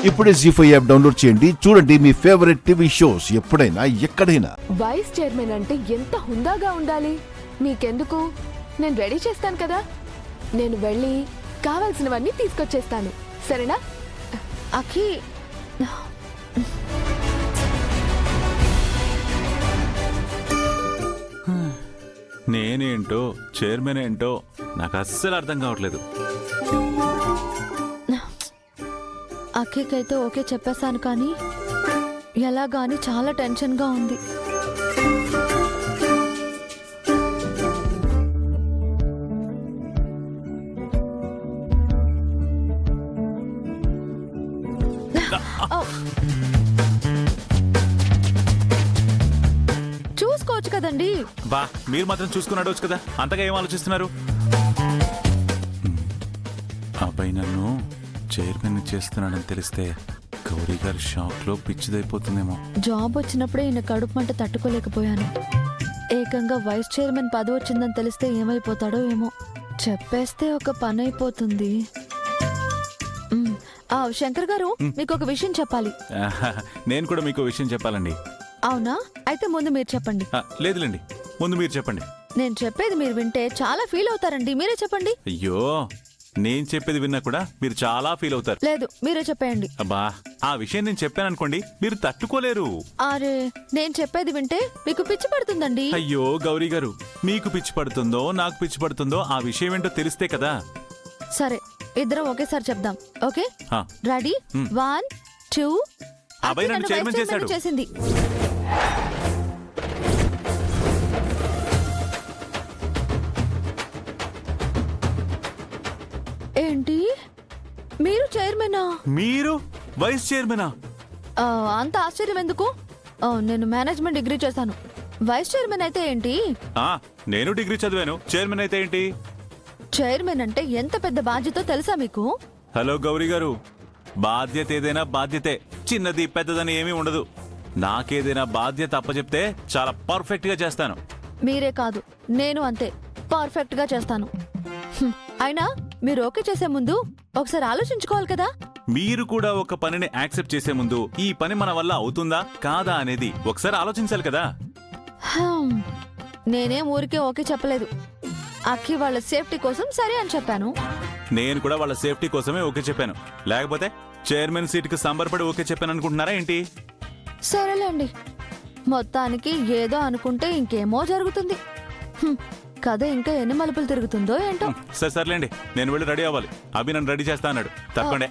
ఇప్పుడే జీ5 app download చేయండి. చూడండి మీ ఫేవరెట్ టీవీ షోస్ ఎప్పుడైనా ఎక్కడైనా. వైస్ చైర్మన్ అంటే ఎంత హుందాగా ఉండాలి. మీకెందుకు, నేను రెడీ చేస్తాను కదా. నేను వెళ్ళి కావాల్సినవన్నీ తీసుకొచ్చేస్తాను, సరేనా? అఖి, నేనేంటో చైర్మన్ ఏంటో నాకు అస్సలు అర్థం కావట్లేదు. అఖికైతే ఓకే చెప్పేశాను, కానీ ఎలాగాని చాలా టెన్షన్గా ఉంది. చూసుకోవచ్చు కదండి. బా మీరు మాత్రం చూసుకుని అడవచ్చు కదా, అంతగా ఏం ఆలోచిస్తున్నారు? అబ్బాయి నన్ను చైర్మన్ చేస్తున్నాడని తెలిస్తే గౌరీ గారి షాక్ లో పిచ్చిదైపోతుందేమో. జాబ్ వచ్చినప్పుడే ఈయన కడుపు మంట తట్టుకోలేకపోయాను. ఏకంగా వైస్ చైర్మన్ పదవి వచ్చిందని తెలిస్తే ఏమైపోతాడో ఏమో. చెప్పేస్తే ఒక పని అయిపోతుంది. శంకర్ గారు, మీకు ఒక విషయం చెప్పాలి. నేను కూడా మీకు విషయం చెప్పాలండి. అవునా? అయితే ముందు మీరు చెప్పండి. లేదులేండి, ముందు మీరు చెప్పండి. నేను చెప్పేది మీరు వింటే చాలా ఫీల్ అవుతారండి, మీరే చెప్పండి. అయ్యో, నేను చెప్పేది విన్నా కూడా మీరు చాలా ఫీల్ అవుతారు. లేదు, మీరే చెప్పండి. అబ్బా, ఆ విషయం నేను చెప్పాను అనుకోండి, మీరు తట్టుకోలేరు. అరే, నేను చెప్పేది వింటే మీకు పిచ్చి పడుతుందండి. అయ్యో గౌరీ గారు, మీకు పిచ్చి పడుతుందో నాకు పిచ్చి పడుతుందో ఆ విషయం ఏంటో తెలిస్తే కదా. సరే, ఇద్దరం ఒకేసారి చెప్దాం, ఓకే? రెడీ? 1 2. అబ్బాయి నన్ను చైర్మన్ చేశాడు. చేసింది. ఏంటి, మీరు చైర్మనా? మీరు వైస్ చైర్మనా? అంత ఆశ్చర్యం ఎందుకు? నేను మేనేజ్మెంట్ డిగ్రీ చేశాను. వైస్ చైర్మన్ అయితే ఏంటి? నేను డిగ్రీ చదివాను, చైర్మన్ అయితే ఏంటి? చైర్మన్ అంటే ఎంత పెద్ద బాధ్యతో తెలుసా మీకు? హలో గౌరీ గారు, బాధ్యత ఏదైనా బాధ్యతే, చిన్నది పెద్దదని ఏమీ ఉండదు. నాకేదైనా బాధ్యత అప్పచెప్తే చాలా పర్ఫెక్ట్ గా చేస్తాను. మీరే కాదు, నేను అంతే పర్ఫెక్ట్ గా చేస్తాను. అయినా మీరు ఓకే చేసే ముందు ఒకసారి ఆలోచించుకోవాలి కదా. మీరు కూడా ఒక పనిని యాక్సెప్ట్ చేసే ముందు ఈ పని మన వల్ల అవుతుందా కాదా అనేది ఒకసారి ఆలోచించాలి కదా. నేనేం ఊరికే ఓకే చెప్పలేదు. అక్కి వాళ్ళ సేఫ్టీ కోసం సరే అని చెప్పాను. నేను కూడా వాళ్ళ సేఫ్టీ కోసమే ఓకే చెప్పాను, లేకపోతే చైర్మన్ సీట్ కి సంబరపడి ఓకే చెప్పాను అనుకుంటున్నారా ఏంటి? సరేలేండి, మొత్తానికి ఏదో అనుకుంటే ఇంకేమో జరుగుతుంది. కథ ఇంకా ఎన్ని మలుపులు తిరుగుతుందో ఏంటో. సర్లేండి, నేను వెళ్ళి రెడీ అవ్వాలి. అభి నన్ను రెడీ చేస్తా అన్నాడు, తప్పండి.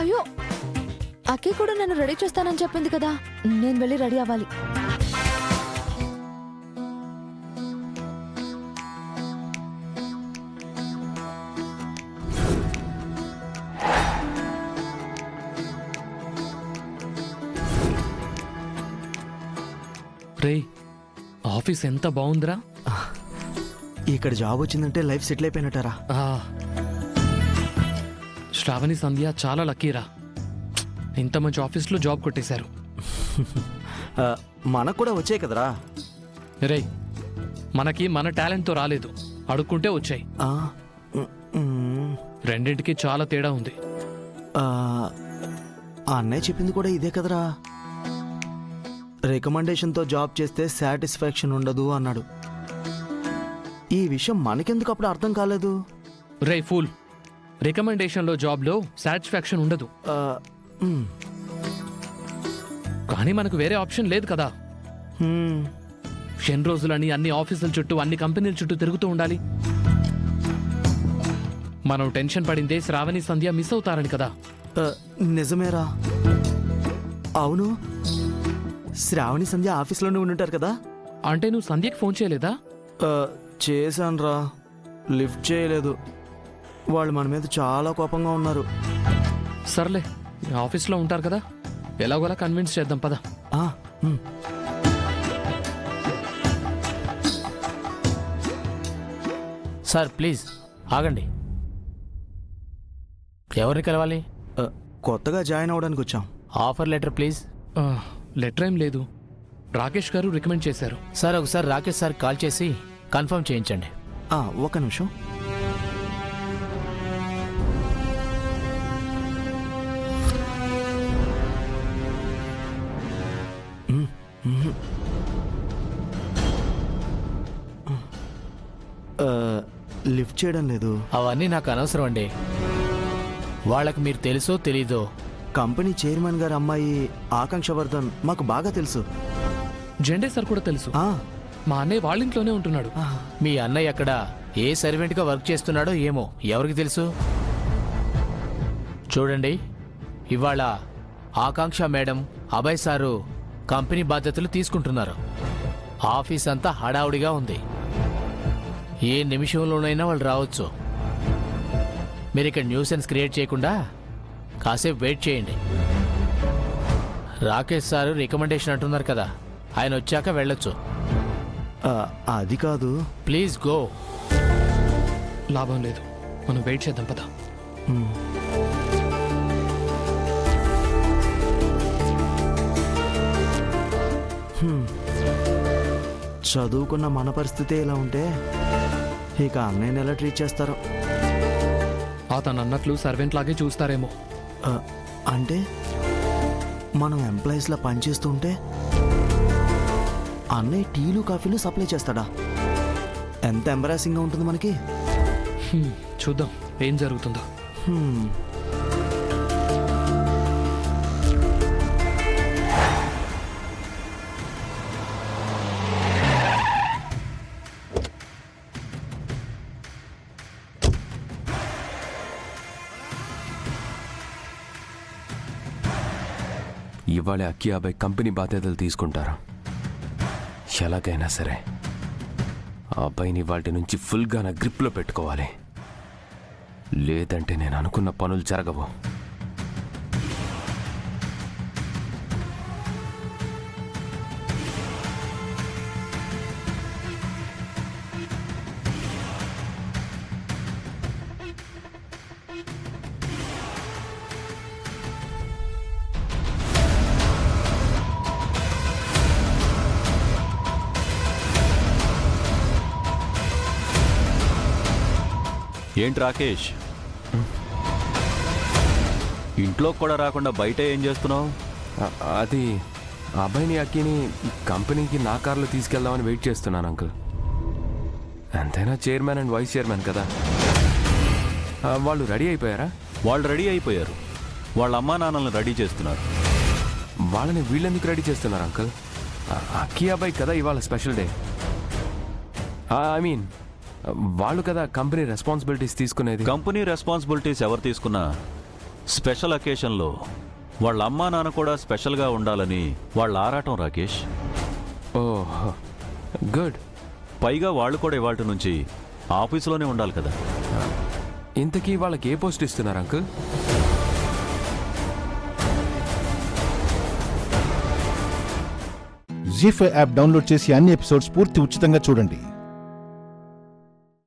అయ్యో, అక్కి కూడా నన్ను రెడీ చేస్తానని చెప్పింది కదా, నేను వెళ్ళి రెడీ అవ్వాలి. రే, ఆఫీస్ ఎంత బాగుందిరా. ఇక్కడ జాబ్ వచ్చిందంటే లైఫ్ సెటిల్ అయిపోయినట్టారా. శ్రావణి సంధ్య చాలా లక్కీరా, ఇంత మంచి ఆఫీస్లో జాబ్ కొట్టేశారు. మనకు కూడా వచ్చాయి కదరా. రే, మనకి మన టాలెంట్తో రాలేదు, అడుక్కుంటే వచ్చాయి. రెండింటికి చాలా తేడా ఉంది. ఆ అన్నయ్య చెప్పింది కూడా ఇదే కదరా. రికమెండేషన్తో జాబ్ చేస్తే సాటిస్ఫాక్షన్ ఉండదు అన్నాడు. ఈ విషయం మనకెందుకు అప్పుడు అర్థం కాలేదు? రే ఫూల్, రికమెండేషన్లో జాబ్లో సాటిస్ఫాక్షన్ ఉండదు, కానీ మనకు వేరే ఆప్షన్ లేదు కదా. ఎన్ని రోజులని అన్ని ఆఫీసుల చుట్టూ అన్ని కంపెనీల చుట్టూ తిరుగుతూ ఉండాలి. మనం టెన్షన్ పడిందే శ్రావణి సంధ్య మిస్ అవుతారని కదా. నిజమేరా. అవును, శ్రావణి సంధ్య ఆఫీస్లోనే ఉండుంటారు కదా. అంటే నువ్వు సంధ్యకి ఫోన్ చేయలేదా? చేశానురా, లిఫ్ట్ చేయలేదు. వాళ్ళు మన మీద చాలా కోపంగా ఉన్నారు. సర్లే, ఆఫీస్లో ఉంటారు కదా, ఎలాగోలా కన్విన్స్ చేద్దాం పద. సార్ ప్లీజ్ ఆగండి. ఎవరిని కలవాలి? కొత్తగా జాయిన్ అవ్వడానికి వచ్చాం. Offer letter please. లెటర్ ఏం లేదు, రాకేష్ గారు రికమెండ్ చేశారు. సార్ ఒకసారి రాకేష్ సార్ కాల్ చేసి కన్ఫర్మ్ చేయించండి. ఒక నిమిషం. వర్క్ చేయడం లేదు. అవన్నీ నాకు అనవసరం అండి. వాళ్ళకి మీరు తెలుసో తెలీదో కంపెనీ చైర్మన్ గారి అమ్మాయి ఆకాంక్ష వర్ధన్ మాకు బాగా తెలుసు. జెండే సార్ కూడా తెలుసు. ఆ, మా అన్నయ్య వాళ్ళ ఇంట్లోనే ఉంటున్నాడు. మీ అన్నయ్య అక్కడ ఏ సర్వెంట్గా వర్క్ చేస్తున్నాడో ఏమో ఎవరికి తెలుసు. చూడండి, ఇవాళ ఆకాంక్ష మేడం, అభయ్ సారు కంపెనీ బాధ్యతలు తీసుకుంటున్నారు. ఆఫీస్ అంతా హడావుడిగా ఉంది. ఏ నిమిషంలోనైనా వాళ్ళు రావచ్చు. మీరు ఇక్కడ న్యూసెన్స్ క్రియేట్ చేయకుండా కాసేపు వెయిట్ చేయండి. రాకేష్ సారు రికమెండేషన్ అంటున్నారు కదా, ఆయన వచ్చాక వెళ్ళొచ్చు. అది కాదు. Please go. లాభం లేదు, మనం వెయిట్ చేద్దాం పద. చదువుకున్న మన పరిస్థితి ఇలా ఉంటే ఇక అన్నయ్యని ఎలా ట్రీట్ చేస్తారో. అతను అన్నట్లు సర్వెంట్ లాగే చూస్తారేమో. అంటే మనం ఎంప్లాయీస్లా పనిచేస్తుంటే అన్నయ్య టీలు కాఫీలు సప్లై చేస్తాడా? ఎంత ఎంబరాసింగ్గా ఉంటుంది మనకి. చూద్దాం ఏం జరుగుతుందో. హ్మ్. ఇవాళ అక్కి అబ్బాయి కంపెనీ బాధ్యతలు తీసుకుంటారు. ఎలాగైనా సరే ఆ అబ్బాయిని వాటి నుంచి ఫుల్గా నా గ్రిప్లో పెట్టుకోవాలి. లేదంటే నేను అనుకున్న పనులు జరగవు. ఏంటి రాకేష్, ఇంట్లో కూడా రాకుండా బయట ఏం చేస్తున్నావు? అది ఆ అబ్బాయిని అక్కిని కంపెనీకి నా కార్లో తీసుకెళ్దామని వెయిట్ చేస్తున్నాను అంకుల్. ఎంతైనా చైర్మన్ అండ్ వైస్ చైర్మన్ కదా. వాళ్ళు రెడీ అయిపోయారా? వాళ్ళు రెడీ అయిపోయారు. వాళ్ళ అమ్మా నాన్నల్ని రెడీ చేస్తున్నారు. వాళ్ళని వీళ్ళెందుకు రెడీ చేస్తున్నారు అంకుల్? అక్కి అబ్బాయి కదా ఇవాళ స్పెషల్ డే. ఐ మీన్ వాళ్ళు కదా కంపెనీ రెస్పాన్సిబిలిటీస్ తీసుకునేది. కంపెనీ రెస్పాన్సిబిలిటీస్ ఎవరు తీసుకున్నా స్పెషల్ అకేషన్లో వాళ్ళ అమ్మా నాన్న కూడా స్పెషల్గా ఉండాలని వాళ్ళ ఆరాటం రాకేష్. ఓహ్ గుడ్. పైగా వాళ్ళు కూడా ఇవాళ నుంచి ఆఫీసులోనే ఉండాలి కదా. ఇంతకీ వాళ్ళకి ఏ పోస్ట్ ఇస్తున్నారు అంకుల్? జీ5 యాప్ డౌన్లోడ్ చేసి అన్ని ఎపిసోడ్స్ పూర్తి ఉచితంగా చూడండి.